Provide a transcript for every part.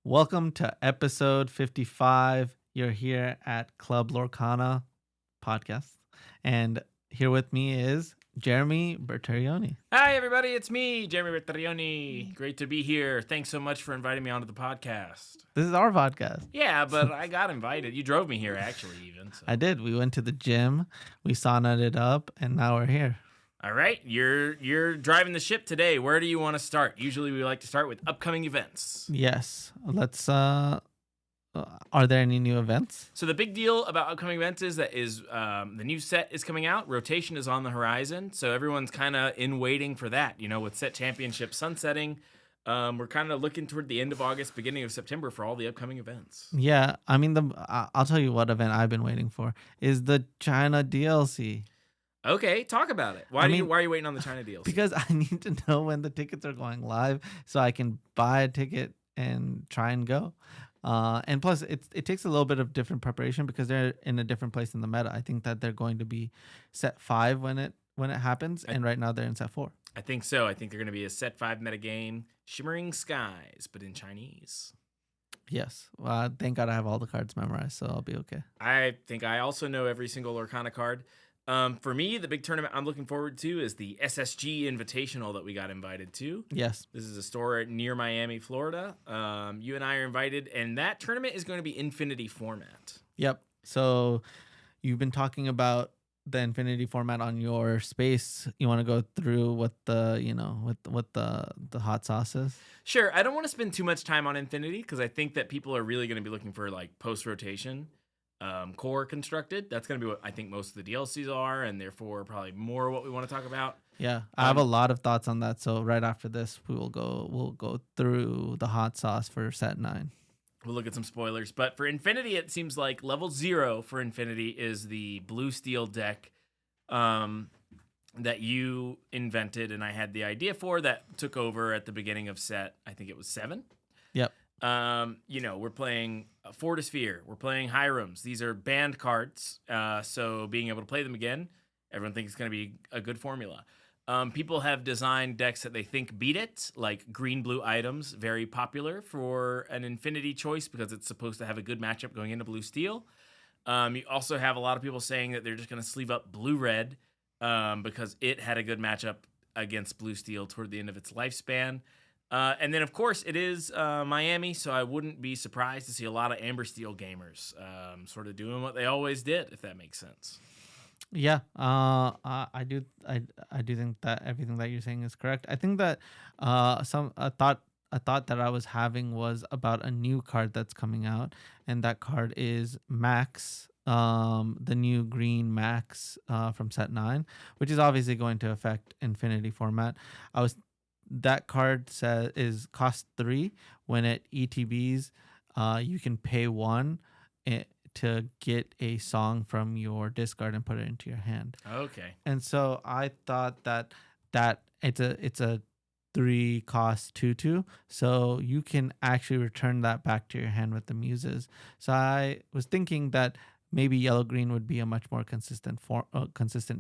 Welcome to episode 55. You're here at Club Lorcana podcast. And here with me is Jeremy Bertarioni. Hi, everybody. It's me, Jeremy Bertarioni. Great to be here. Thanks so much for inviting me onto the podcast. This is our podcast. Yeah, but I got invited. You drove me here, actually, even. So. I did. We went to the gym, we saunaed it up, and now we're here. All right. You're driving the ship today. Where do you want to start? Usually we like to start with upcoming events. Yes. Let's are there any new events? So the big deal about upcoming events is that the new set is coming out. Rotation is on the horizon. So everyone's kind of in waiting for that. You know, with set championship sunsetting, we're kind of looking toward the end of August, beginning of September for all the upcoming events. Yeah. I mean, I'll tell you what event I've been waiting for is the China DLC. Okay, talk about it. Why are you waiting on the China deals? Because I need to know when the tickets are going live so I can buy a ticket and try and go. And plus, it takes a little bit of different preparation because they're in a different place in the meta. I think that they're going to be set 5 when it happens, and right now they're in set 4. I think so. I think they're going to be a set 5 metagame, Shimmering Skies, but in Chinese. Yes. Thank God I have all the cards memorized, so I'll be okay. I think I also know every single Lorcana card. For me, the big tournament I'm looking forward to is the SSG Invitational that we got invited to. Yes. This is a store near Miami, Florida. You and I are invited, and that tournament is going to be Infinity format. Yep. So you've been talking about the Infinity format on your space. You want to go through what the hot sauce is? Sure. I don't want to spend too much time on Infinity because I think that people are really going to be looking for like post-rotation. Core constructed. That's going to be what I think most of the DLCs are, and therefore probably more what we want to talk about. Yeah, I have a lot of thoughts on that. So right after this, we'll go through the hot sauce for set 9. We'll look at some spoilers, but for Infinity, it seems like level 0 for Infinity is the blue steel deck that you invented, and I had the idea for that took over at the beginning of set. I think it was 7. Yep. We're playing Fortisphere. We're playing Hyrums. These are banned cards, so being able to play them again, everyone thinks it's going to be a good formula. People have designed decks that they think beat it, like green-blue items, very popular for an Infinity choice because it's supposed to have a good matchup going into blue-steel. You also have a lot of people saying that they're just going to sleeve up blue-red because it had a good matchup against blue-steel toward the end of its lifespan. And then, of course, it is Miami, so I wouldn't be surprised to see a lot of Amber Steel gamers sort of doing what they always did, if that makes sense. Yeah, I do think that everything that you're saying is correct. I think that a thought that I was having was about a new card that's coming out, and that card is Max, the new green Max from set 9, which is obviously going to affect Infinity format. That card cost 3. When it ETBs, you can pay 1 to get a song from your discard and put it into your hand. Okay. And so I thought that it's a 3 cost 2/2, so you can actually return that back to your hand with the muses. So I was thinking that maybe yellow green would be a much more consistent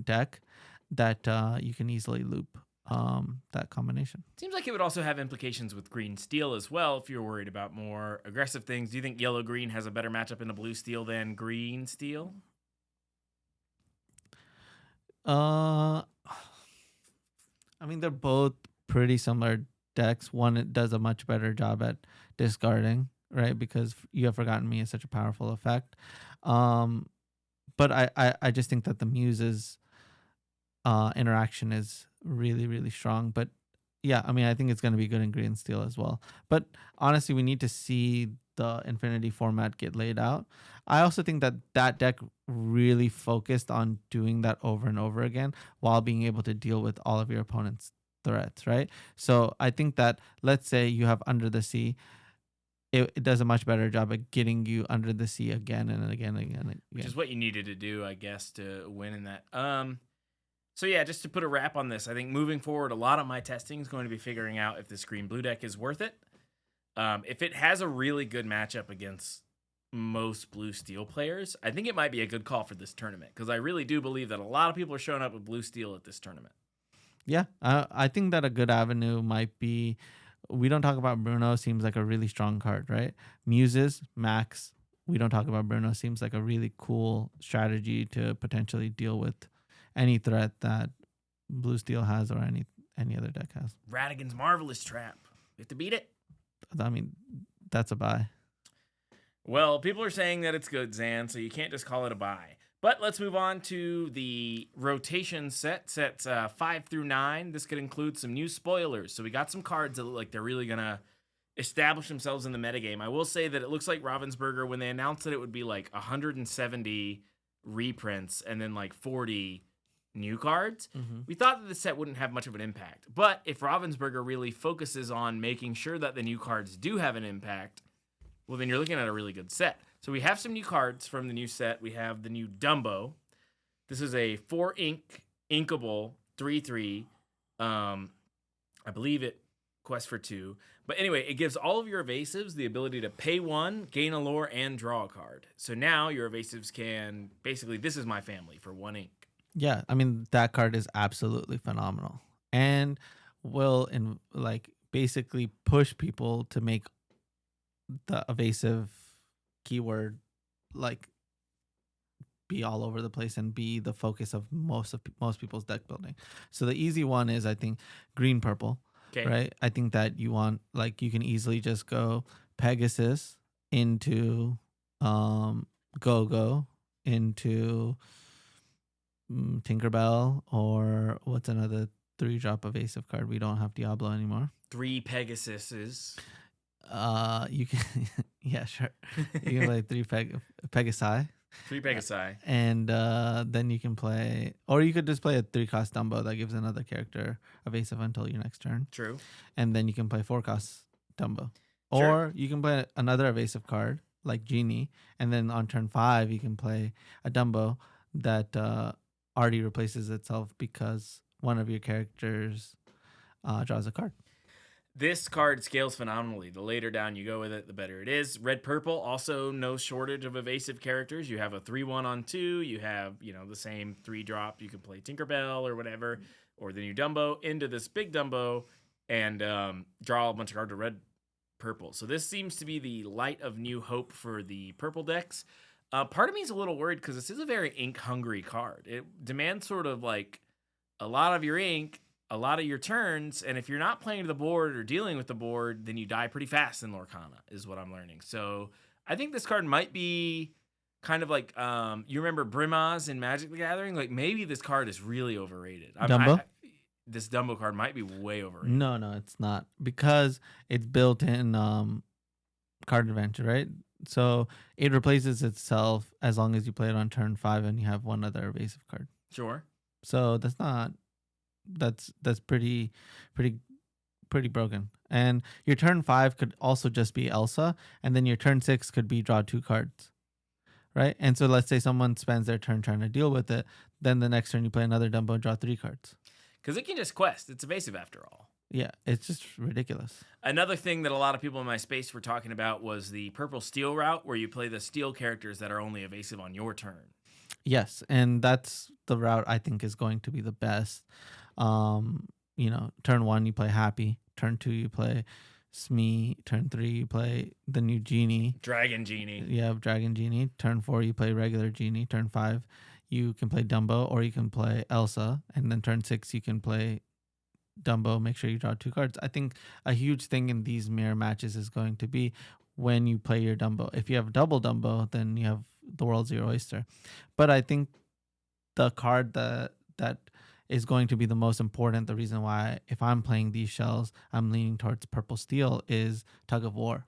deck that you can easily loop. That combination seems like it would also have implications with green steel as well if you're worried about more aggressive things. Do you think yellow green has a better matchup in a blue steel than green steel? I mean, they're both pretty similar decks. One does a much better job at discarding, right? Because You Have Forgotten Me is such a powerful effect. But I just think that the muses interaction is really, really strong. But yeah, I mean, I think it's going to be good in green steel as well. But honestly, we need to see the Infinity format get laid out. I also think that deck really focused on doing that over and over again while being able to deal with all of your opponent's threats, right? So I think that, let's say you have Under the Sea, it does a much better job at getting you under the sea again and again and again. Which is what you needed to do, I guess, to win in that. So yeah, just to put a wrap on this, I think moving forward, a lot of my testing is going to be figuring out if this green-blue deck is worth it. If it has a really good matchup against most blue-steel players, I think it might be a good call for this tournament because I really do believe that a lot of people are showing up with blue-steel at this tournament. Yeah, I think that a good avenue might be We don't talk about Bruno. Seems like a really strong card, right? Muses, Max. We don't talk about Bruno. Seems like a really cool strategy to potentially deal with any threat that Blue Steel has or any other deck has. Radigan's Marvelous Trap. You have to beat it. I mean, that's a buy. Well, people are saying that it's good, Zan, so you can't just call it a buy. But let's move on to the rotation sets 5 through 9. This could include some new spoilers. So we got some cards that look like they're really going to establish themselves in the metagame. I will say that it looks like Ravensburger, when they announced that it would be like 170 reprints and then like 40 new cards, we thought that the set wouldn't have much of an impact. But if Ravensburger really focuses on making sure that the new cards do have an impact, well, then you're looking at a really good set. So we have some new cards from the new set. We have the new Dumbo. This is a 4-ink, inkable, 3/3. I believe it quests for 2. But anyway, it gives all of your evasives the ability to pay 1, gain a lore, and draw a card. So now your evasives can, basically, this is my family for 1 ink. Yeah, I mean, that card is absolutely phenomenal and will basically push people to make the evasive keyword like be all over the place and be the focus of most people's deck building. So the easy one is, I think, green purple. Okay. Right? I think that you want, like, you can easily just go Pegasus into Go-Go into Tinkerbell, or what's another 3-drop evasive card? We don't have Diablo anymore. 3 Pegasuses. You can, yeah, sure. You can play 3 Pegasi. 3 Pegasi. And then you can play, or you could just play a 3-cost Dumbo that gives another character evasive until your next turn. True. And then you can play 4-cost Dumbo. Sure. Or you can play another evasive card like Genie, and then on turn 5 you can play a Dumbo that already replaces itself because one of your characters draws a card. This card scales phenomenally. The later down you go with it, the better it is. Red purple, also no shortage of evasive characters. You have a 3/1 on 2. You have, the same 3-drop. You can play Tinkerbell or whatever, or the new Dumbo into this big Dumbo and draw a bunch of cards to red purple. So this seems to be the light of new hope for the purple decks. Part of me is a little worried because this is a very ink-hungry card. It demands sort of like a lot of your ink, a lot of your turns, and if you're not playing to the board or dealing with the board, then you die pretty fast in Lorcana, is what I'm learning. So I think this card might be kind of like, you remember Brimaz in Magic the Gathering? Like, maybe this card is really overrated. Dumbo? This Dumbo card might be way overrated. No, it's not, because it's built in Card Adventure, right? So it replaces itself as long as you play it on turn 5 and you have one other evasive card. Sure. So that's pretty broken. And your turn 5 could also just be Elsa, and then your turn 6 could be draw 2 cards, right? And so let's say someone spends their turn trying to deal with it, then the next turn you play another Dumbo and draw 3 cards. Because it can just quest. It's evasive after all. Yeah, it's just ridiculous. Another thing that a lot of people in my space were talking about was the purple steel route, where you play the steel characters that are only evasive on your turn. Yes, and that's the route I think is going to be the best. Turn 1 you play Happy, turn 2 you play Smee, turn 3 you play the new Genie. Dragon Genie. Yeah, Dragon Genie. Turn 4 you play regular Genie. Turn 5 you can play Dumbo, or you can play Elsa, and then turn 6 you can play Dumbo. Make sure you draw 2 cards. I think a huge thing in these mirror matches is going to be when you play your Dumbo. If you have double Dumbo, then you have the world's your oyster. But I think the card that is going to be the most important, the reason why if I'm playing these shells, I'm leaning towards purple steel, is Tug of War.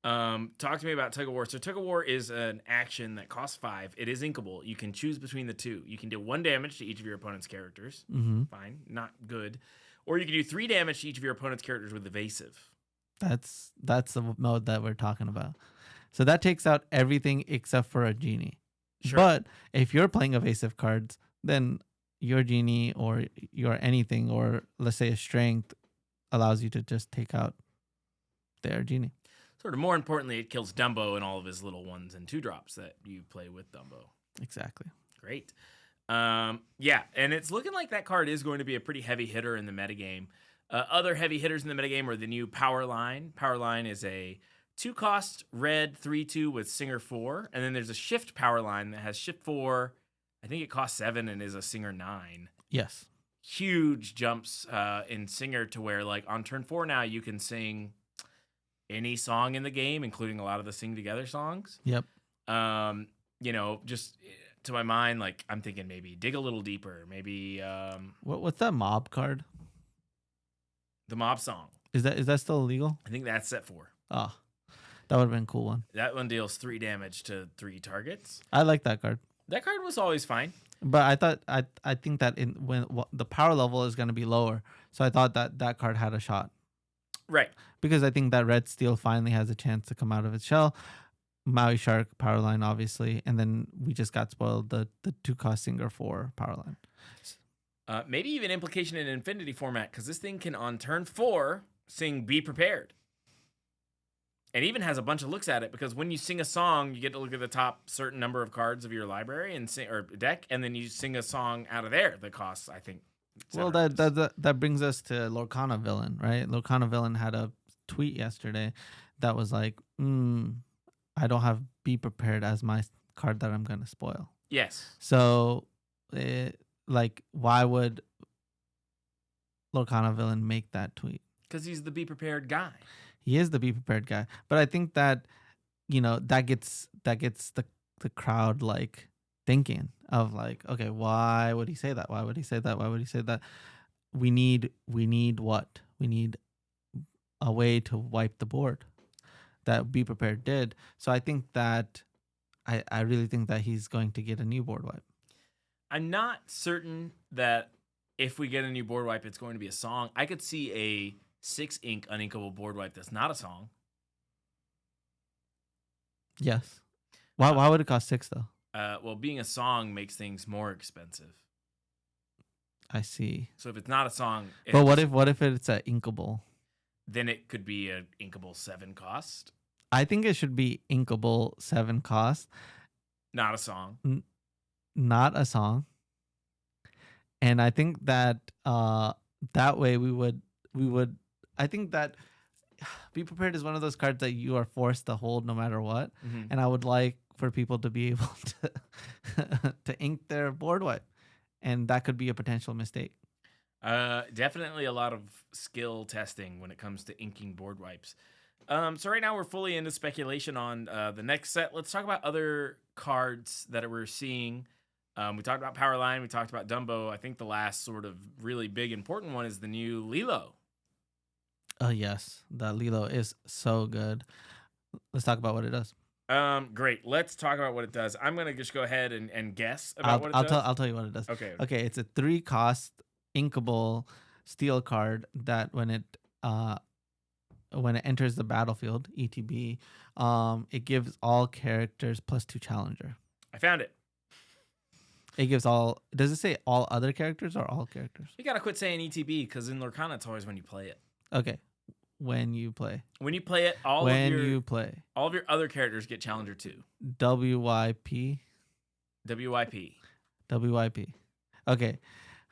Talk to me about Tug of War. So Tug of War is an action that costs 5. It is inkable. You can choose between the 2. You can do 1 damage to each of your opponent's characters. Fine, not good. Or you can do 3 damage to each of your opponent's characters with evasive. That's the mode that we're talking about. So that takes out everything except for a Genie. Sure. But if you're playing evasive cards, then your Genie or your anything, or let's say a Strength, allows you to just take out their Genie. Sort of more importantly, it kills Dumbo and all of his little 1s and 2-drops that you play with Dumbo. Exactly. Great. Yeah, and it's looking like that card is going to be a pretty heavy hitter in the metagame. Other heavy hitters in the metagame are the new Power Line. Power Line is a 2-cost red 3/2 with Singer 4. And then there's a Shift Power Line that has Shift 4. I think it costs 7 and is a Singer 9. Yes. Huge jumps in Singer to where, like, on turn 4 now, you can sing any song in the game, including a lot of the Sing Together songs. Yep. Just to my mind, like, I'm thinking maybe Dig a Little Deeper, maybe What's that mob card? the Mob Song. Is that still illegal? I think that's set 4. Oh, that would have been a cool one. That one deals 3 damage to 3 targets. I like that card. That card was always fine. But I think that the power level is going to be lower, so I thought that card had a shot. Right. Because I think that Red Steel finally has a chance to come out of its shell. Maui Shark power line, obviously, and then we just got spoiled the 2-cost Singer 4 power line. Maybe even implication in Infinity format, because this thing can, on turn 4, sing Be Prepared. And even has a bunch of looks at it, because when you sing a song, you get to look at the top certain number of cards of your library and sing, or deck, and then you sing a song out of there that costs, I think. Well, that brings us to Lorcana Villain, right? Lorcana Villain had a tweet yesterday that was like, I don't have Be Prepared as my card that I'm going to spoil. Yes. So, why would Lorcana Villain make that tweet? Because he's the Be Prepared guy. He is the Be Prepared guy. But I think that, that gets the crowd, like, thinking of, like, okay, why would he say that? Why would he say that? Why would he say that? We need what? We need a way to wipe the board. That Be Prepared did. So I think that I really think that he's going to get a new board wipe. I'm not certain that if we get a new board wipe, it's going to be a song. I could see a 6-ink uninkable board wipe that's not a song. Yes. Why would it cost 6 though? Well, being a song makes things more expensive. I see. So if it's not a song, but what if it's an inkable? Then it could be an inkable 7 cost. I think it should be inkable 7 cost. Not a song. Not a song. And I think that that way we would I think that Be Prepared is one of those cards that you are forced to hold no matter what. Mm-hmm. And I would like for people to be able to ink their board wipe. And that could be a potential mistake. Definitely a lot of skill testing when it comes to inking board wipes. So right now we're fully into speculation on the next set. Let's talk about other cards that we're seeing. We talked about Powerline. We talked about Dumbo. I think the last sort of really big important one is the new Lilo. Oh, yes. The Lilo is so good. Let's talk about what it does. Great. Let's talk about what it does. I'm going to just go ahead and guess about what it does. I'll tell you what it does. Okay. Okay. It's a 3-cost inkable steel card that when it enters the battlefield, ETB, it gives all characters +2 challenger. I found it. It gives all. Does it say all other characters or all characters? You gotta quit saying ETB because in Lorcana it's always when you play it. Okay. When you play it, all of your other characters get challenger 2. WYP. Okay.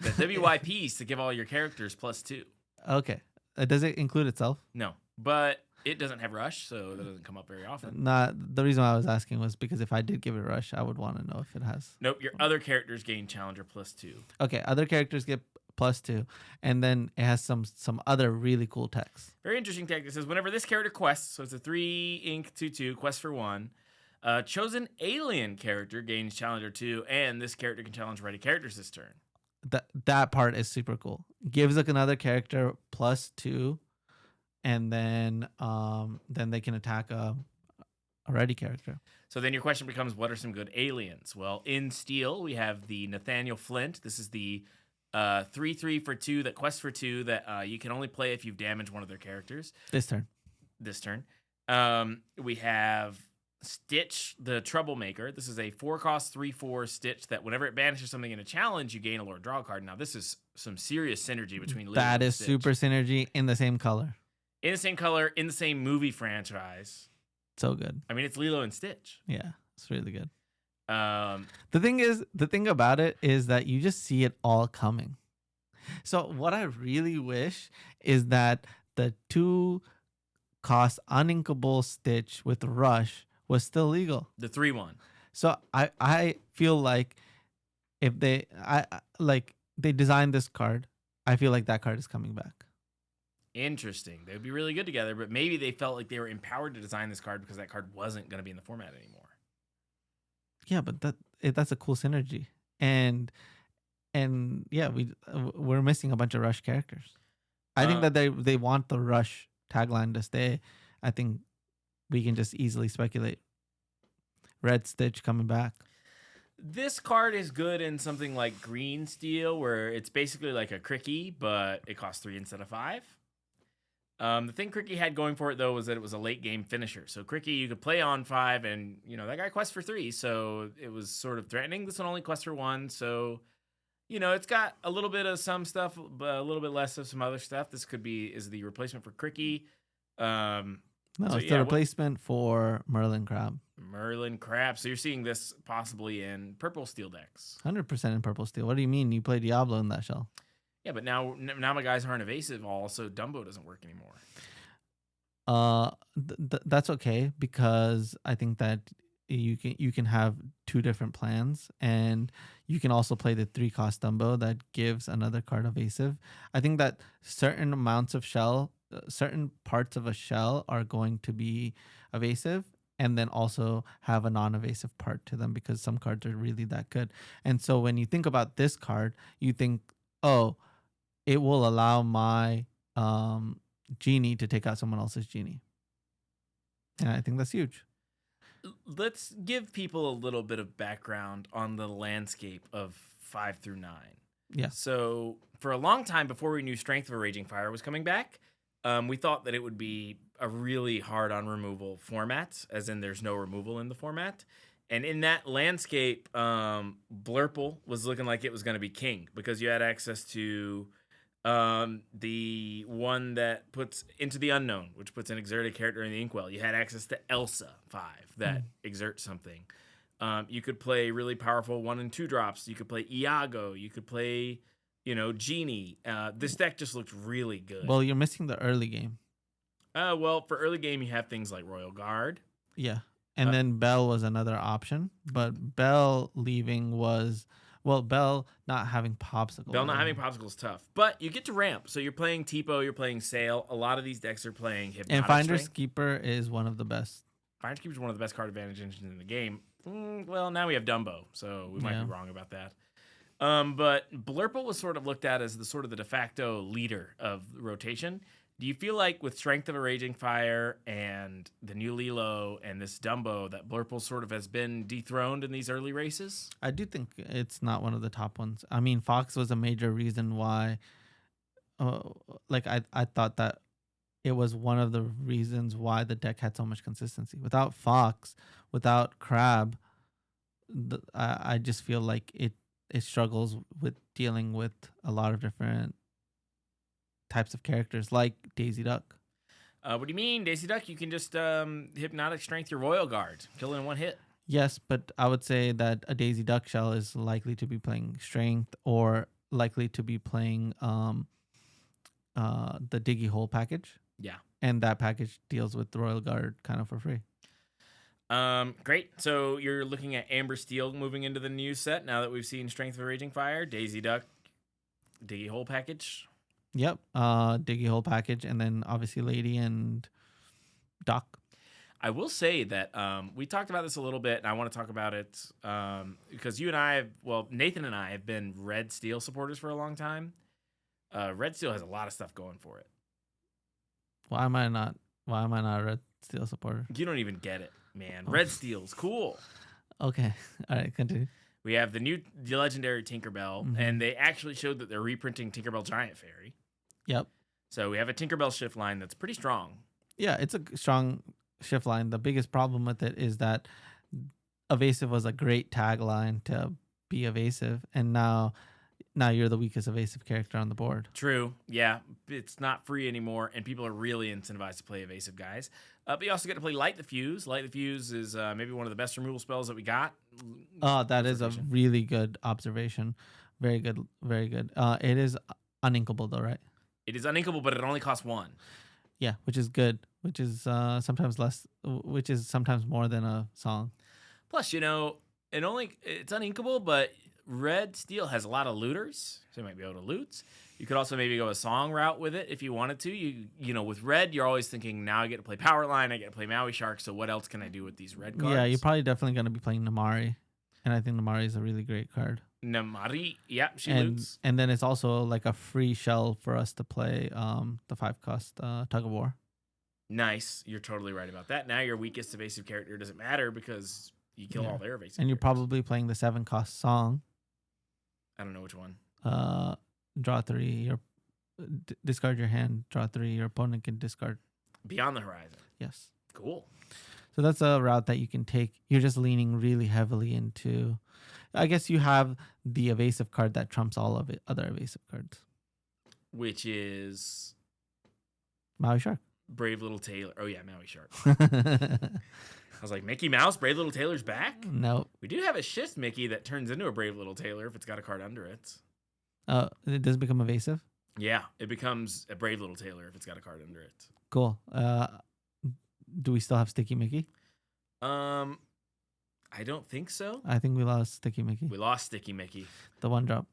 The WYP is to give all your characters +2. Okay. Does it include itself? No, but it doesn't have rush, so that doesn't come up very often. The reason why I was asking was because if I did give it a rush, I would want to know if it has. Nope, your other characters gain challenger +2. Okay, other characters get +2, and then it has some other really cool text. Very interesting text. It says whenever this character quests, so it's a 3-ink 2/2 quest for 1. Chosen alien character gains challenger 2, and this character can challenge ready characters this turn. That part is super cool. Gives like another character +2, and then they can attack a ready character. So then your question becomes, what are some good aliens? Well, in Steel, we have the Nathaniel Flint. This is the 3/3 for 2 that quests for 2 that you can only play if you've damaged one of their characters. This turn. We have Stitch, the Troublemaker. This is a 4-cost 3/4 Stitch that whenever it banishes something in a challenge, you gain a Lord draw card. Now, this is some serious synergy between Lilo that and is Stitch. Super synergy in the same color. In the same color, in the same movie franchise. So good. I mean, it's Lilo and Stitch. Yeah, it's really good. The thing about it is that you just see it all coming. So what I really wish is that the 2 cost uninkable Stitch with Rush was still legal. The 3-1. So I feel like if like they designed this card, I feel like that card is coming back. Interesting. They would be really good together, but maybe they felt like they were empowered to design this card because that card wasn't going to be in the format anymore. Yeah, but that's a cool synergy, and yeah, we're missing a bunch of Rush characters. I think that they want the Rush tagline to stay. I think we can just easily speculate Red Stitch coming back. This card is good in something like Green Steel, where it's basically like a Cricky, but it costs 3 instead of 5. The thing Cricky had going for it, though, was that it was a late game finisher. So Cricky, you could play on 5, and that guy quests for 3, so it was sort of threatening. This one only quests for 1, so it's got a little bit of some stuff, but a little bit less of some other stuff. This is the replacement for Cricky. No, it's the replacement for Merlin Crab. Merlin Crab. So you're seeing this possibly in purple steel decks. 100% in purple steel. What do you mean? You play Diablo in that shell? Yeah, but now my guys aren't evasive all, so Dumbo doesn't work anymore. That's okay, because I think that you can have 2 different plans, and you can also play the 3-cost Dumbo that gives another card evasive. I think that certain amounts of shell, certain parts of a shell are going to be evasive, and then also have a non-evasive part to them, because some cards are really that good. And so when you think about this card, you think, oh, it will allow my genie to take out someone else's genie. And I think that's huge. Let's give people a little bit of background on the landscape of 5 through 9. Yeah. So for a long time, before we knew Strength of a Raging Fire was coming back, we thought that it would be a really hard on removal format, as in there's no removal in the format. And in that landscape, Blurple was looking like it was going to be king, because you had access to the one that puts Into the Unknown, which puts an exerted character in the Inkwell. You had access to Elsa 5 that exerts something. You could play really powerful 1 and 2 drops. You could play Iago. You could play, Genie. This deck just looked really good. Well, you're missing the early game. Well, for early game, you have things like Royal Guard. Yeah. And then Bell was another option, but Bell leaving was, Bell not having Popsicle. Bell not having Popsicle is tough, but you get to ramp. So you're playing Tipo, you're playing Sail. A lot of these decks are playing Hypnotic And Finder's Strength. Keeper is one of the best. Finder's Keeper is one of the best card advantage engines in the game. Well, now we have Dumbo, so we might be wrong about that. But Blurple was sort of looked at as the de facto leader of the rotation. Do you feel like with Strength of a Raging Fire and the new Lilo and this Dumbo that Blurple sort of has been dethroned in these early races? I do think it's not one of the top ones. I mean, Fox was a major reason why, I thought that it was one of the reasons why the deck had so much consistency. Without Fox, without Crab, I just feel like it struggles with dealing with a lot of different types of characters, like Daisy Duck. What do you mean, Daisy Duck? You can just Hypnotic Strength your Royal Guard, kill it in 1 hit. Yes, but I would say that a Daisy Duck shell is likely to be playing Strength, or likely to be playing the Diggy Hole package. Yeah. And that package deals with the Royal Guard kind of for free. Great. So you're looking at Amber Steel moving into the new set now that we've seen Strength of a Raging Fire, Daisy Duck, Diggy Hole package. Yep. Diggy Hole package, and then obviously Lady and Doc. I will say that we talked about this a little bit, and I want to talk about it because Nathan and I have been Red Steel supporters for a long time. Red Steel has a lot of stuff going for it. Why am I not a Red Steel supporter? You don't even get it, man. Red Steel's cool. Okay. All right, continue. We have the legendary Tinkerbell, and they actually showed that they're reprinting Tinkerbell Giant Fairy. Yep. So we have a Tinkerbell shift line that's pretty strong. Yeah, it's a strong shift line. The biggest problem with it is that evasive was a great tagline to be evasive, and now you're the weakest evasive character on the board. True. Yeah, it's not free anymore, and people are really incentivized to play evasive guys. But you also get to play Light the Fuse. Light the Fuse is maybe one of the best removal spells that we got. Oh, that is a really good observation. Very good. Very good. It is uninkable though, right? It is uninkable, but it only costs 1. Yeah, which is good. Which is sometimes less. Which is sometimes more than a song. Plus, it's uninkable, but red steel has a lot of looters, so you might be able to loot. You could also maybe go a song route with it if you wanted to. With red, you're always thinking, now I get to play Powerline, I get to play Maui Shark, so what else can I do with these red cards? Yeah, you're probably definitely going to be playing Namari, and I think Namari is a really great card. Namari, yeah, she loots. And then it's also like a free shell for us to play the 5-cost Tug of War. Nice. You're totally right about that. Now your weakest evasive character doesn't matter because you kill all their evasive And you're characters. probably playing the 7-cost song. I don't know which one. Draw 3, discard your hand, draw 3, your opponent can discard. Beyond the Horizon. Yes. Cool. So that's a route that you can take. You're just leaning really heavily into... I guess you have the evasive card that trumps all of it, other evasive cards. Which is... Maui Shark. Brave Little Tailor. Oh, yeah, Maui Shark. I was like, Mickey Mouse, Brave Little Tailor's back? No. We do have a shift Mickey that turns into a Brave Little Tailor if it's got a card under it. It does become evasive? Yeah, it becomes a Brave Little Tailor if it's got a card under it. Cool. Do we still have Sticky Mickey? I don't think so. I think we lost Sticky Mickey. We lost Sticky Mickey. The 1-drop.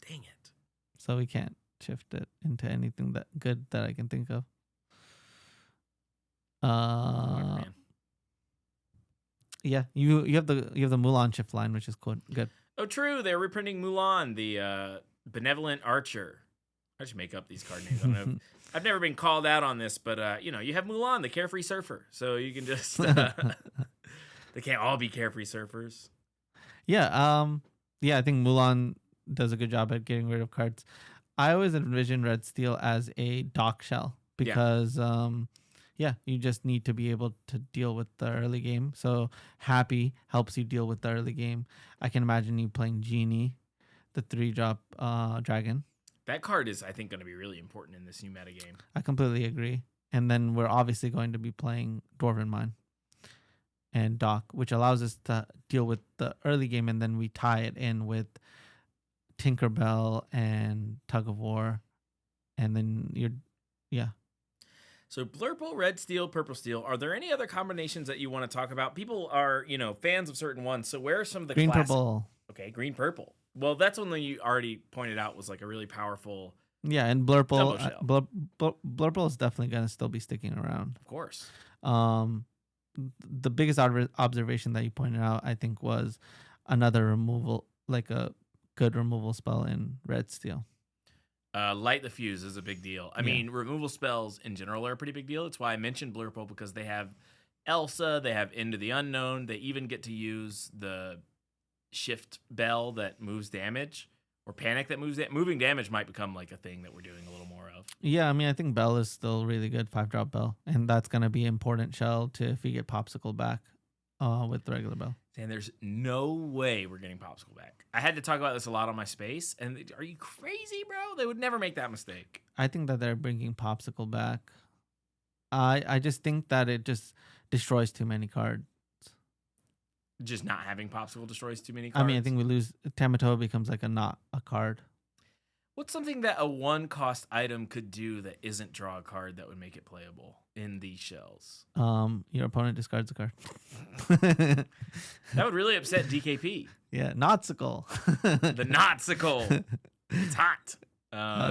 Dang it. So we can't shift it into anything that good that I can think of. Man. Yeah, you have the Mulan shift line, which is good. Oh, true. They're reprinting Mulan, the benevolent archer. I should make up these card names. I don't know. I've never been called out on this, but you have Mulan, the carefree surfer. So you can just they can't all be carefree surfers. Yeah, I think Mulan does a good job at getting rid of cards. I always envision Red Steel as a dock shell because you just need to be able to deal with the early game. So Happy helps you deal with the early game. I can imagine you playing Genie, the 3-drop dragon. That card is, I think, going to be really important in this new meta game. I completely agree. And then we're obviously going to be playing Dwarven Mine and Dock, which allows us to deal with the early game, and then we tie it in with Tinkerbell and Tug of War. And then So Blurple, Red Steel, Purple Steel. Are there any other combinations that you want to talk about? People are, fans of certain ones. So where are some of the Green classic? Purple. Okay, Green Purple. Well, that's one that you already pointed out was like a really powerful. Yeah, and Blurple. Double shell. Blurple is definitely going to still be sticking around. Of course. The biggest observation that you pointed out, I think, was another removal, like a good removal spell in Red Steel. Light the Fuse is a big deal. I mean, removal spells in general are a pretty big deal. It's why I mentioned Blurple, because they have Elsa, they have Into the Unknown, they even get to use the Shift Bell that moves damage, or Panic that moves moving damage might become like a thing that we're doing a little more of. Yeah, I mean, I think Bell is still really good, 5-drop Bell, and that's going to be important shell to if we get Popsicle back with the regular Bell. And there's no way we're getting Popsicle back. I had to talk about this a lot on my space, and are you crazy, bro? They would never make that mistake. I think that they're bringing Popsicle back. I just think that it just destroys too many cards. Just not having Popsicle destroys too many cards? I mean, I think we lose. Tamatoa becomes like not a card. What's something that a 1-cost item could do that isn't draw a card that would make it playable in these shells? Your opponent discards a card. That would really upset DKP. Yeah, Notsicle. The Notsicle. It's hot.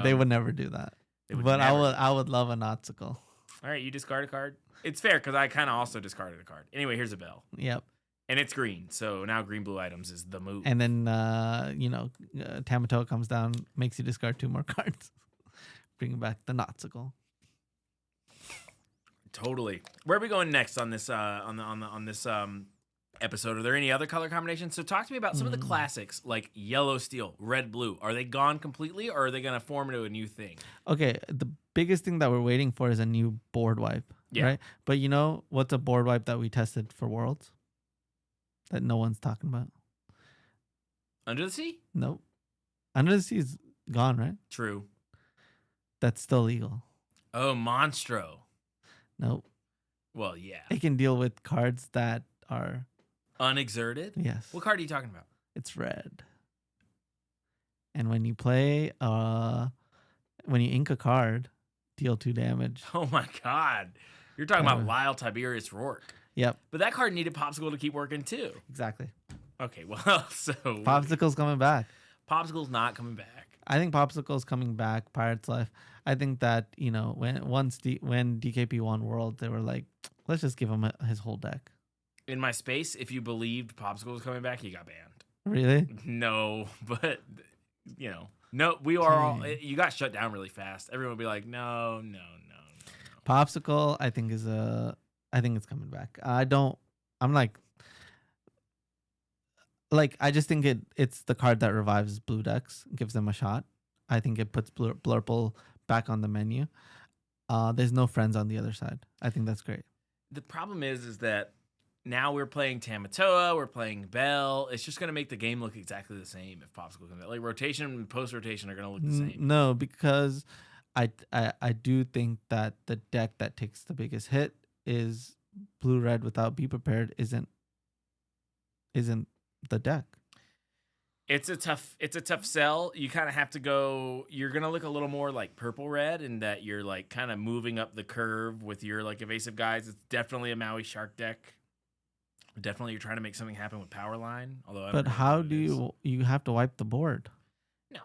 They would never do that. But I would love a Notsicle. All right, you discard a card. It's fair because I kind of also discarded a card. Anyway, here's a Bell. Yep. And it's green, so now green-blue items is the move. And then, Tamatoa comes down, makes you discard 2 more cards. Bringing back the Notsicle. Totally. Where are we going next on this on this episode? Are there any other color combinations? So talk to me about some of the classics like yellow, steel, red, blue. Are they gone completely, or are they going to form into a new thing? Okay, the biggest thing that we're waiting for is a new board wipe, right? But you know what's a board wipe that we tested for Worlds? That no one's talking about. Under the Sea? Nope. Under the Sea is gone, right? True. That's still legal. Oh, Monstro. Nope. Well, yeah. It can deal with cards that are... Unexerted? Yes. What card are you talking about? It's red. And when you play When you ink a card, deal 2 damage. Oh my god. You're talking about Uh, Lyle Tiberius Rourke. Yep, But that card needed Popsicle to keep working too. exactly. Okay, well, so Popsicle's coming back. Popsicle's not coming back. I think Popsicle's coming back. Pirates Life. I think that when DKP won World, they were like, let's just give him his whole deck. In my space, if you believed Popsicle was coming back, he got banned. Really? No, but no, we are all. Dang. You got shut down really fast. Everyone would be like, no. Popsicle, I think I think it's coming back. I'm like I just think it's the card that revives blue decks, gives them a shot. I think it puts Blurple back on the menu. There's no friends on the other side. I think that's great. The problem is that now we're playing Tamatoa, we're playing Bell. It's just gonna make the game look exactly the same if Popsicle comes out. Like rotation and post rotation are gonna look the same. No, because I do think that the deck that takes the biggest hit is blue red without Be Prepared isn't the deck. It's a tough sell. You kind of have to go. You're gonna look a little more like purple red in that you're like kind of moving up the curve with your like evasive guys. It's definitely a Maui Shark deck. Definitely, you're trying to make something happen with power line. Although, I don't But know how what it do is. you have to wipe the board? No,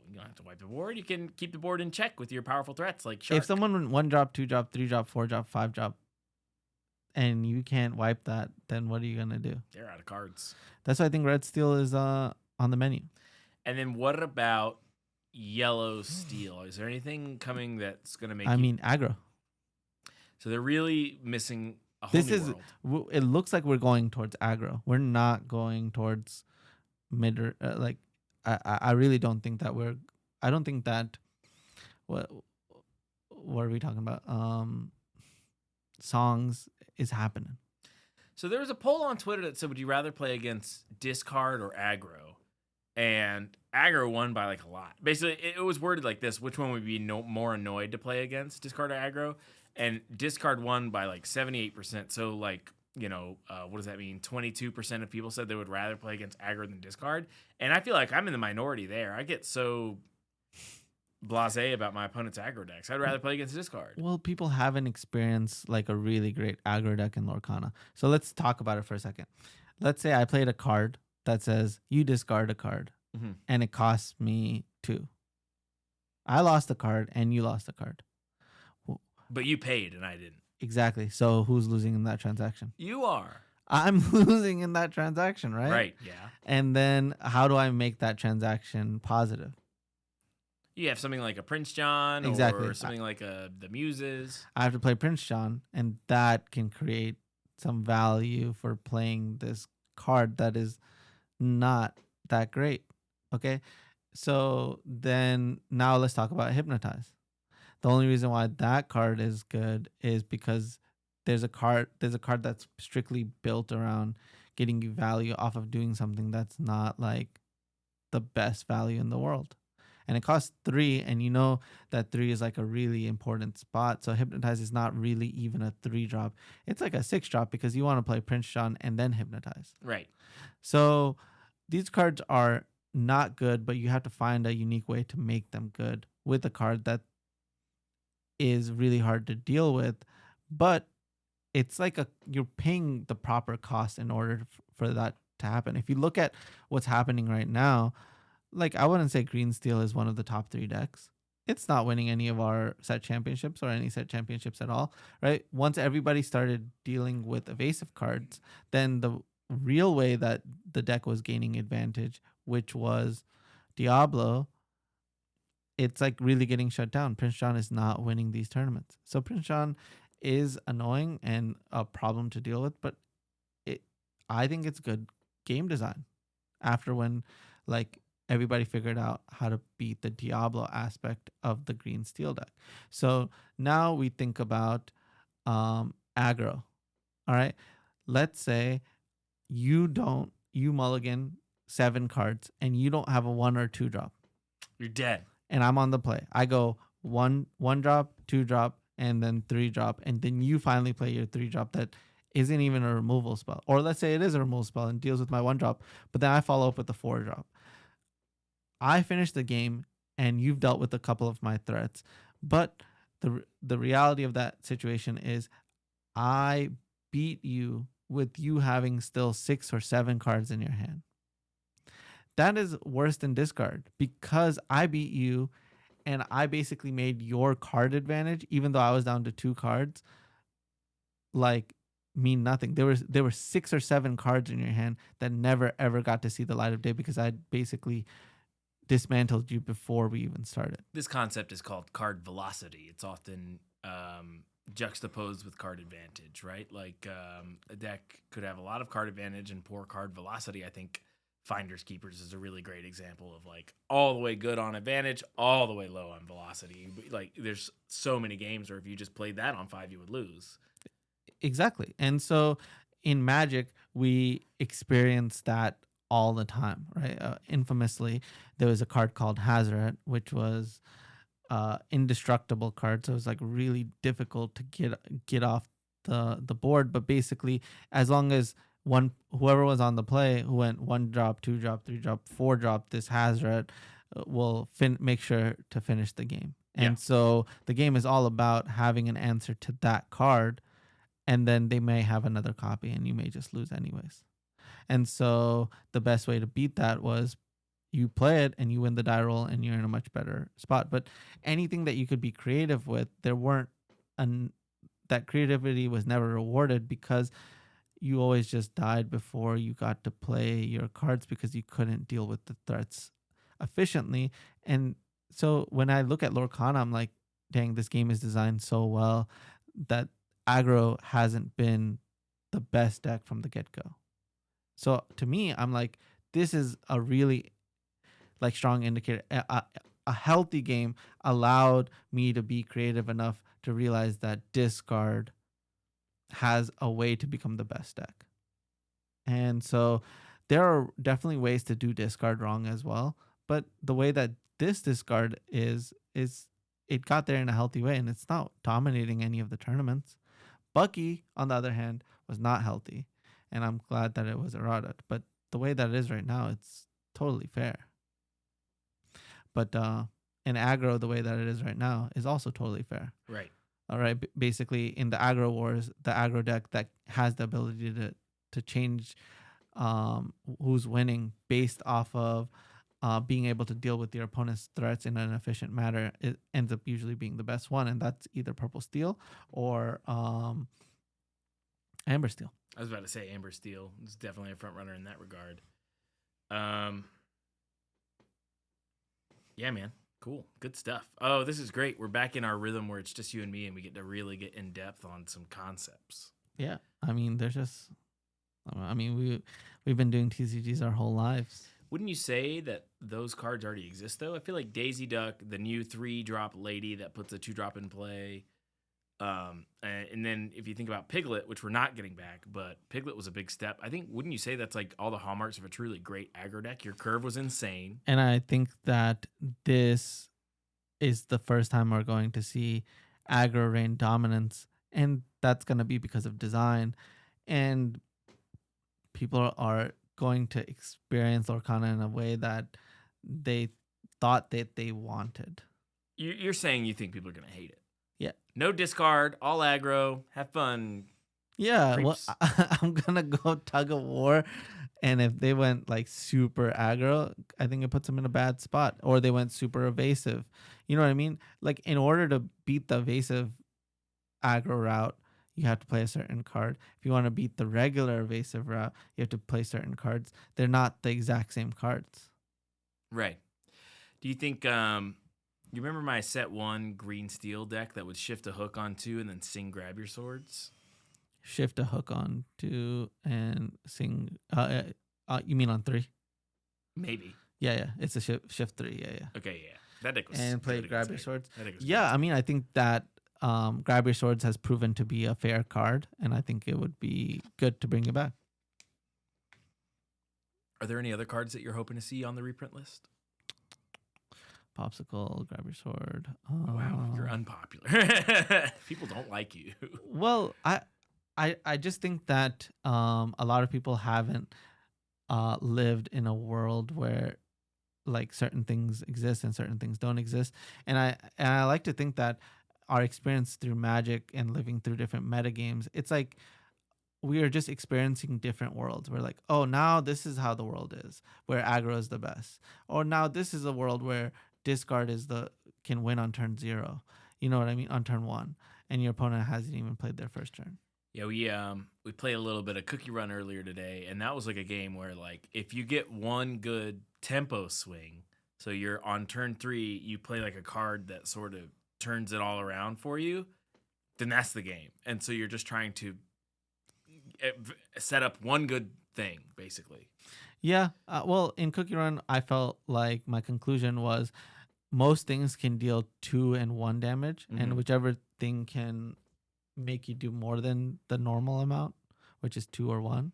you don't have to wipe the board. You can keep the board in check with your powerful threats like Shark. If someone 1-drop, 2-drop, 3-drop, 4-drop, 5-drop, and you can't wipe that, then what are you gonna do? They're out of cards. That's why I think Red Steel is on the menu. And then what about Yellow Steel? Is there anything coming that's gonna make? I mean aggro. So they're really missing a whole This new is world. it looks like we're going towards aggro. We're not going towards mid. Like I really don't think that I don't think that. What are we talking about? Songs is happening. So there was a poll on Twitter that said, "Would you rather play against discard or aggro?" And aggro won by like a lot. Basically, it was worded like this: which one would be more annoyed to play against, discard or aggro? And discard won by like 78%. So like what does that mean? 22% of people said they would rather play against aggro than discard. And I feel like I'm in the minority there. I get so blasé about my opponent's aggro decks. I'd rather play against discard. Well, people haven't experienced like a really great aggro deck in Lorcana. So let's talk about it for a second. Let's say I played a card that says you discard a card Mm-hmm. and it costs me 2. I lost the card and you lost the card. But you paid and I didn't. Exactly. So who's losing in that transaction? You are. I'm losing in that transaction, right? Right, yeah. And then how do I make that transaction positive? You have something like a Prince John Exactly. or something like the Muses. I have to play Prince John, and that can create some value for playing this card that is not that great. Okay. So then now let's talk about Hypnotize. The only reason why that card is good is because there's a card that's strictly built around getting you value off of doing something that's not like the best value in the world. And it costs 3, and you know that 3 is like a really important spot. So Hypnotize is not really even a 3-drop. It's like a 6-drop because you want to play Prince John and then Hypnotize. Right. So these cards are not good, but you have to find a unique way to make them good with a card that is really hard to deal with, but it's like you're paying the proper cost in order for that to happen. If you look at what's happening right now, like I wouldn't say Green Steel is one of the top 3 decks. It's not winning any of our set championships or any set championships at all, right? Once everybody started dealing with evasive cards, then the real way that the deck was gaining advantage, which was Diablo, it's like really getting shut down. Prince John is not winning these tournaments. So Prince John is annoying and a problem to deal with, but I think it's good game design after when like everybody figured out how to beat the Diablo aspect of the Green Steel deck. So now we think about aggro. All right. Let's say you mulligan 7 cards and you don't have a 1 or 2 drop. You're dead. And I'm on the play. I go 1 drop, 2 drop, and then 3 drop. And then you finally play your 3 drop that isn't even a removal spell. Or let's say it is a removal spell and deals with my 1 drop, but then I follow up with the 4 drop. I finish the game and you've dealt with a couple of my threats. But the reality of that situation is I beat you with you having still 6 or 7 cards in your hand. That is worse than discard because I beat you and I basically made your card advantage, even though I was down to 2 cards, like mean nothing. There were 6 or 7 cards in your hand that never ever got to see the light of day because I basically dismantled you before we even started. This concept is called card velocity. It's often juxtaposed with card advantage, right? Like a deck could have a lot of card advantage and poor card velocity. I think Finders Keepers is a really great example of like all the way good on advantage, all the way low on velocity. Like there's so many games where if you just played that on 5, you would lose. Exactly. And so in Magic, we experience that all the time, right? Infamously, there was a card called Hazoret, which was indestructible card. So it was like really difficult to get off the board. But basically, as long as whoever was on the play who went 1 drop, 2 drop, 3 drop, 4 drop, this Hazoret will make sure to finish the game. And so the game is all about having an answer to that card, and then they may have another copy and you may just lose anyways. And so the best way to beat that was you play it and you win the die roll and you're in a much better spot. But anything that you could be creative with, that creativity was never rewarded because you always just died before you got to play your cards because you couldn't deal with the threats efficiently. And so when I look at Lorcana, I'm like, dang, this game is designed so well that aggro hasn't been the best deck from the get-go. So to me, I'm like, this is a really like strong indicator. A healthy game allowed me to be creative enough to realize that discard has a way to become the best deck. And so there are definitely ways to do discard wrong as well. But the way that this discard is it got there in a healthy way, and it's not dominating any of the tournaments. Bucky, on the other hand, was not healthy, and I'm glad that it was eroded. But the way that it is right now, it's totally fair. But in aggro, the way that it is right now is also totally fair. Right. All right. Basically, in the aggro wars, the aggro deck that has the ability to change who's winning based off of being able to deal with your opponent's threats in an efficient manner, it ends up usually being the best one, and that's either purple steel or amber steel. I was about to say amber steel is definitely a front runner in that regard. Yeah, man. Cool. Good stuff. Oh, this is great. We're back in our rhythm where it's just you and me, and we get to really get in depth on some concepts. Yeah. I mean, we've been doing TCGs our whole lives. Wouldn't you say that those cards already exist, though? I feel like Daisy Duck, the new 3-drop lady that puts a 2-drop in play. And then if you think about Piglet, which we're not getting back, but Piglet was a big step. I think, wouldn't you say that's like all the hallmarks of a truly great aggro deck? Your curve was insane. And I think that this is the first time we're going to see aggro reign dominance. And that's going to be because of design. And people are going to experience Lorcana in a way that they thought that they wanted. You're saying you think people are going to hate it? Yeah. No discard, all aggro, have fun. Yeah, Creeps. well, I'm gonna go tug of war, and if they went like super aggro, I think it puts them in a bad spot. Or they went super evasive. You know what I mean? Like in order to beat the evasive aggro route, you have to play a certain card. If you want to beat the regular evasive route, you have to play certain cards. They're not the exact same cards. Right. Do you think you remember my set 1 green steel deck that would shift a hook on 2 and then sing grab your swords? Shift a hook on 2 and sing. You mean on 3? Maybe. Yeah. It's a shift 3. Yeah. Okay, yeah. That deck was and play grab your swords. Yeah, I mean, I think that grab your swords has proven to be a fair card, and I think it would be good to bring it back. Are there any other cards that you're hoping to see on the reprint list? Popsicle, grab your sword. Wow, you're unpopular. People don't like you. Well, I just think that a lot of people haven't lived in a world where like certain things exist and certain things don't exist. And I like to think that our experience through Magic and living through different meta games, it's like we are just experiencing different worlds. We're like, oh, now this is how the world is, where aggro is the best. Or now this is a world where discard is the can win on turn 0. You know what I mean? On turn 1, and your opponent hasn't even played their first turn. Yeah, we played a little bit of Cookie Run earlier today, and that was like a game where like if you get one good tempo swing, so you're on turn 3, you play like a card that sort of turns it all around for you, then that's the game. And so you're just trying to set up one good thing, basically. Yeah. Well, in Cookie Run, I felt like my conclusion was most things can deal 2 and 1 damage, and whichever thing can make you do more than the normal amount, which is 2 or 1,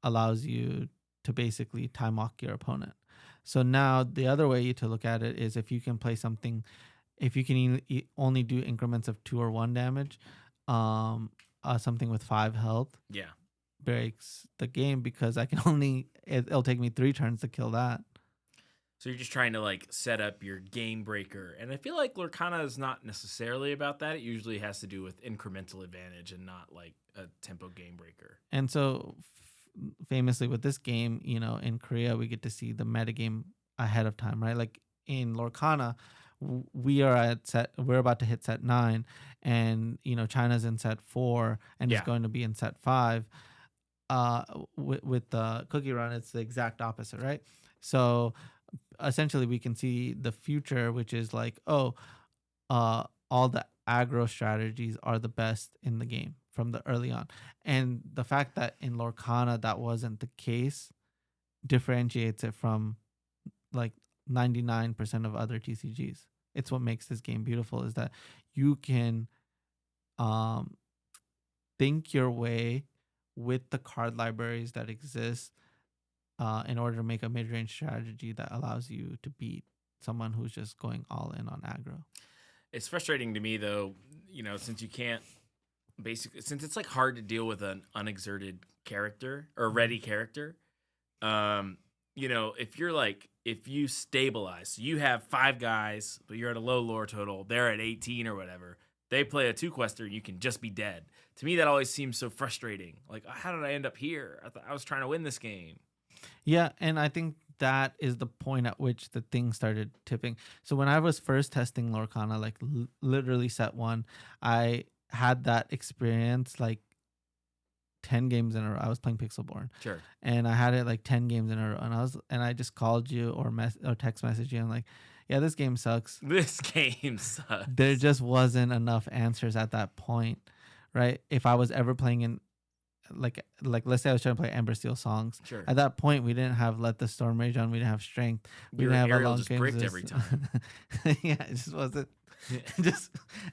allows you to basically time walk your opponent. So now the other way to look at it is if you can play something, if you can only do increments of 2 or 1 damage, something with 5 health, yeah, breaks the game, because I can only it'll take me 3 turns to kill that. So you're just trying to like set up your game breaker. And I feel like Lorcana is not necessarily about that. It usually has to do with incremental advantage and not like a tempo game breaker. And so famously with this game, you know, in Korea, we get to see the metagame ahead of time, right? Like in Lorcana, we're about to hit set 9, and, you know, China's in set 4 and is going to be in set 5. With the Cookie Run, it's the exact opposite, right? So essentially we can see the future, which is like, all the aggro strategies are the best in the game from the early on. And the fact that in Lorcana that wasn't the case differentiates it from like 99% of other TCGs. It's what makes this game beautiful, is that you can think your way with the card libraries that exist in order to make a mid-range strategy that allows you to beat someone who's just going all in on aggro. It's frustrating to me though, you know, since you can't since it's like hard to deal with an unexerted character or ready character. You know, if you stabilize, so you have 5 guys, but you're at a low lore total, they're at 18 or whatever. They play a 2-quester, you can just be dead. To me, that always seems so frustrating. Like, how did I end up here? I was trying to win this game. Yeah, and I think that is the point at which the thing started tipping. So when I was first testing Lorcana, like literally set 1, I had that experience like 10 games in a row. I was playing Pixelborn. Sure. And I had it like 10 games in a row. And I just called you or text message you. I'm like, yeah, this game sucks. This game sucks. There just wasn't enough answers at that point, right? If I was ever playing in like let's say I was trying to play Ember Steel songs. Sure. At that point, we didn't have Let the Storm Rage On. We didn't have Strength. We Your didn't have Ariel a long just game. bricked every time. Yeah, it just wasn't.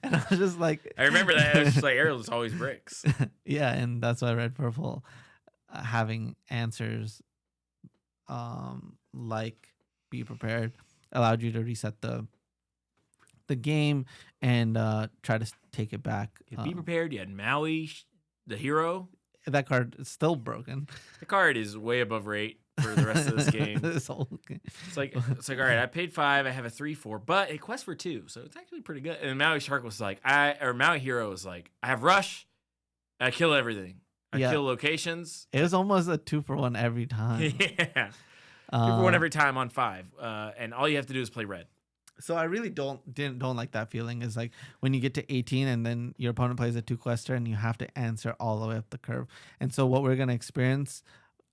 And I was just like, I remember that. I was just like, Ariel just always bricks. Yeah, and that's why Red Purple having answers like Be Prepared allowed you to reset the game and try to take it back. Be Prepared. You had Maui, the hero. That card is still broken. The card is way above rate for the rest of this game. This whole game. It's like all right, I paid 5, I have a 3/4, but it quests for 2, so it's actually pretty good. And Maui Shark was like, Maui Hero was like, I have Rush, I kill everything. I kill locations. It was almost a 2-for-1 every time. Yeah. 2-for-1 every time on 5. And all you have to do is play red. So I really don't like that feeling. Is like when you get to 18 and then your opponent plays a 2-quester and you have to answer all the way up the curve. And so what we're gonna experience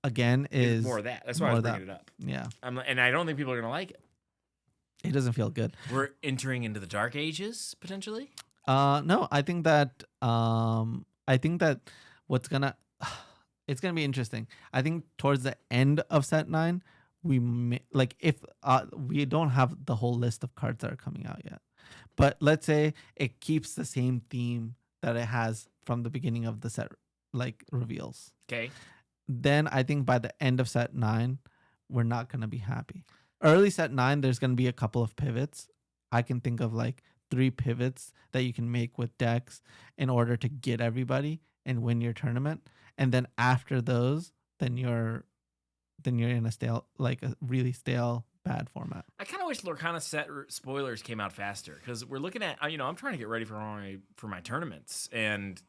again is more of that. That's why I was bringing it up. Yeah. And I don't think people are gonna like it. It doesn't feel good. We're entering into the dark ages potentially. No, I think that what's gonna it's gonna be interesting. I think towards the end of set 9. If we don't have the whole list of cards that are coming out yet, but let's say it keeps the same theme that it has from the beginning of the set, like reveals. Okay. Then I think by the end of set 9, we're not gonna be happy. Early set 9, there's gonna be a couple of pivots. I can think of like 3 pivots that you can make with decks in order to get everybody and win your tournament. And then after those, then then you're in a stale, like a really stale bad format. I kind of wish Lorcana set spoilers came out faster because we're looking at, I'm trying to get ready for my tournaments, and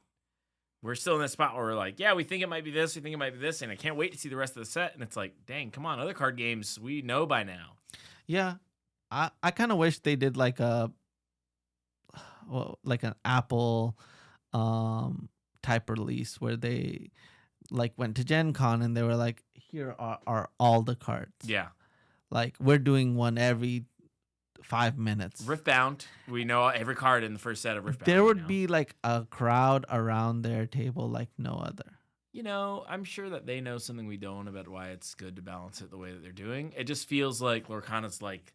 we're still in that spot where we're like, yeah, we think it might be this, we think it might be this, and I can't wait to see the rest of the set. And it's like, dang, come on, other card games we know by now. Yeah, I kind of wish they did like like an Apple type release where they like went to Gen Con and they were like, here are all the cards. Yeah. Like, we're doing one every 5 minutes. Riftbound. We know every card in the first set of Riftbound. There would be like a crowd around their table like no other. I'm sure that they know something we don't about why it's good to balance it the way that they're doing. It just feels like Lorcana's like,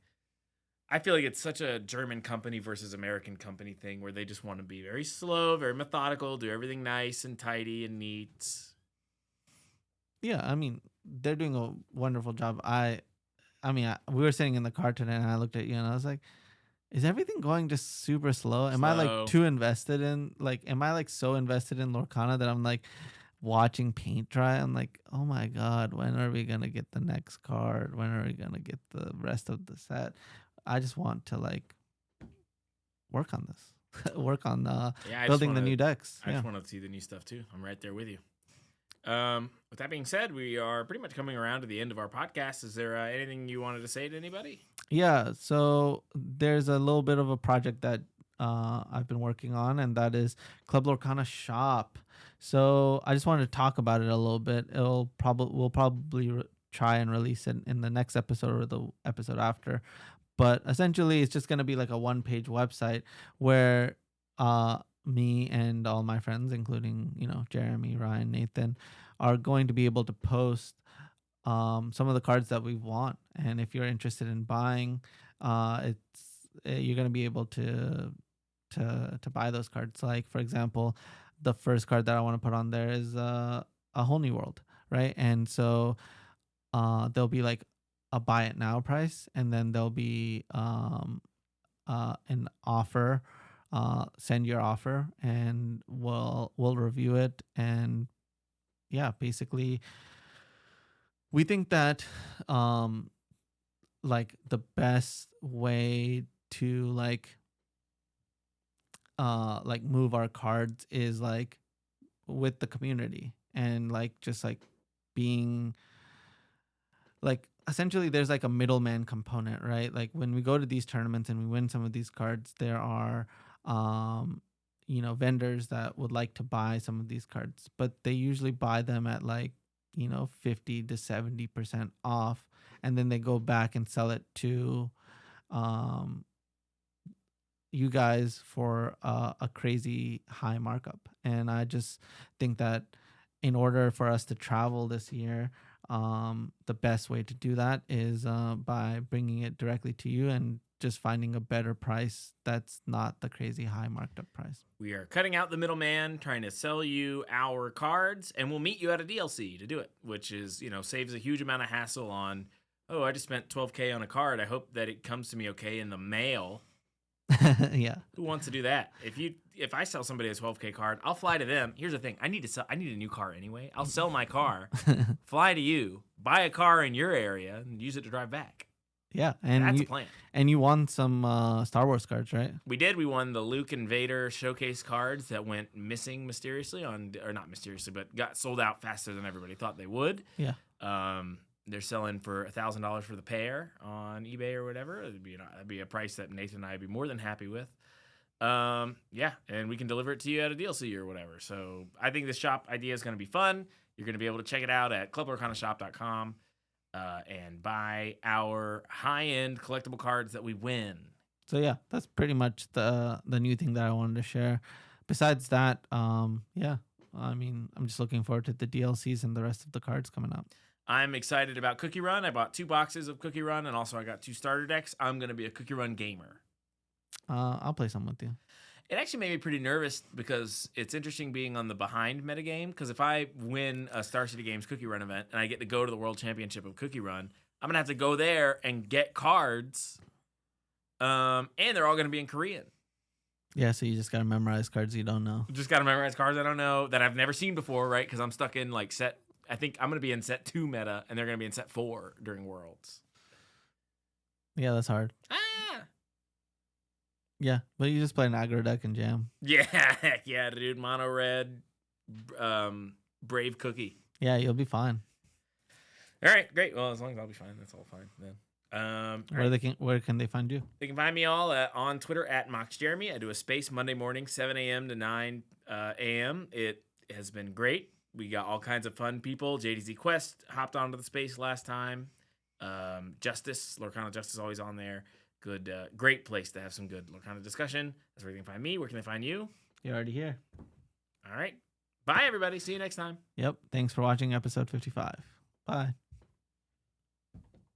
I feel like it's such a German company versus American company thing where they just want to be very slow, very methodical, do everything nice and tidy and neat. Yeah, I mean, they're doing a wonderful job. We were sitting in the car today, and I looked at you, and I was like, "Is everything going just super slow? Am I like too invested in Am I like so invested in Lorcana that I'm like watching paint dry? I'm like, oh my god, when are we gonna get the next card? When are we gonna get the rest of the set? I just want to like work on this, work on building the new decks. I just want to see the new stuff too. I'm right there with you. With that being said, we are pretty much coming around to the end of our podcast. Is there anything you wanted to say to anybody? Yeah, so there's a little bit of a project that I've been working on, and that is Club Lorcana Shop. So I just wanted to talk about it a little bit. We'll probably try and release it in the next episode or the episode after. But essentially, it's just going to be like a one-page website where me and all my friends, including, Jeremy, Ryan, Nathan, are going to be able to post some of the cards that we want. And if you're interested in buying, you're going to be able to buy those cards. Like, for example, the first card that I want to put on there is a Whole New World, right? And so there'll be like a buy it now price, and then there'll be an offer. Send your offer, and we'll review it. And yeah, basically, we think that like the best way to like move our cards is like with the community, and like just like being like, essentially there's like a middleman component, right? Like when we go to these tournaments and we win some of these cards, there are vendors that would like to buy some of these cards, but they usually buy them at like 50 to 70% off, and then they go back and sell it to you guys for a crazy high markup. And I just think that in order for us to travel this year, the best way to do that is by bringing it directly to you and just finding a better price that's not the crazy high marked up price. We are cutting out the middleman, trying to sell you our cards, and we'll meet you at a DLC to do it, which is, saves a huge amount of hassle on, oh, I just spent $12K on a card. I hope that it comes to me okay in the mail. Yeah. Who wants to do that? If I sell somebody a $12K card, I'll fly to them. Here's the thing. I need a new car anyway. I'll sell my car, fly to you, buy a car in your area, and use it to drive back. Yeah, and that's a plan. And you won some Star Wars cards, right? We did. We won the Luke and Vader showcase cards that went missing mysteriously or not mysteriously, but got sold out faster than everybody thought they would. Yeah. They're selling for $1,000 for the pair on eBay or whatever. That'd be a price that Nathan and I would be more than happy with. Yeah, and we can deliver it to you at a DLC or whatever. So I think this shop idea is going to be fun. You're going to be able to check it out at clublorcanashop.com. And buy our high-end collectible cards that we win. So yeah, that's pretty much the new thing that I wanted to share. Besides that, yeah, I mean, I'm just looking forward to the DLCs and the rest of the cards coming out. I'm excited about Cookie Run. I bought 2 boxes of Cookie Run, and also I got 2 starter decks. I'm going to be a Cookie Run gamer. I'll play some with you. It actually made me pretty nervous because it's interesting being on the behind metagame. Because if I win a Star City Games Cookie Run event and I get to go to the World Championship of Cookie Run, I'm going to have to go there and get cards. And they're all going to be in Korean. Yeah, so you just got to memorize cards you don't know. Just got to memorize cards I don't know that I've never seen before, right? Because I'm stuck in like set I think I'm gonna be in set 2 meta, and they're gonna be in set 4 during Worlds. Yeah, that's hard. Ah, Yeah, but you just play an aggro deck and jam. yeah, heck yeah, dude. Mono red, brave cookie. Yeah, you'll be fine. All right, great. Well, as long as I'll be fine, that's all fine then. Where can they find you? They can find me all on Twitter at MoxJeremy. I do a space Monday morning, 7 a.m. to 9 a.m. It has been great. We got all kinds of fun people. JDZ Quest hopped onto the space last time. Justice, Lorcana Justice, always on there. Good, great place to have some good Lorcana discussion. That's where you can find me. Where can they find you? You're already here. All right. Bye, everybody. See you next time. Yep. Thanks for watching episode 55. Bye.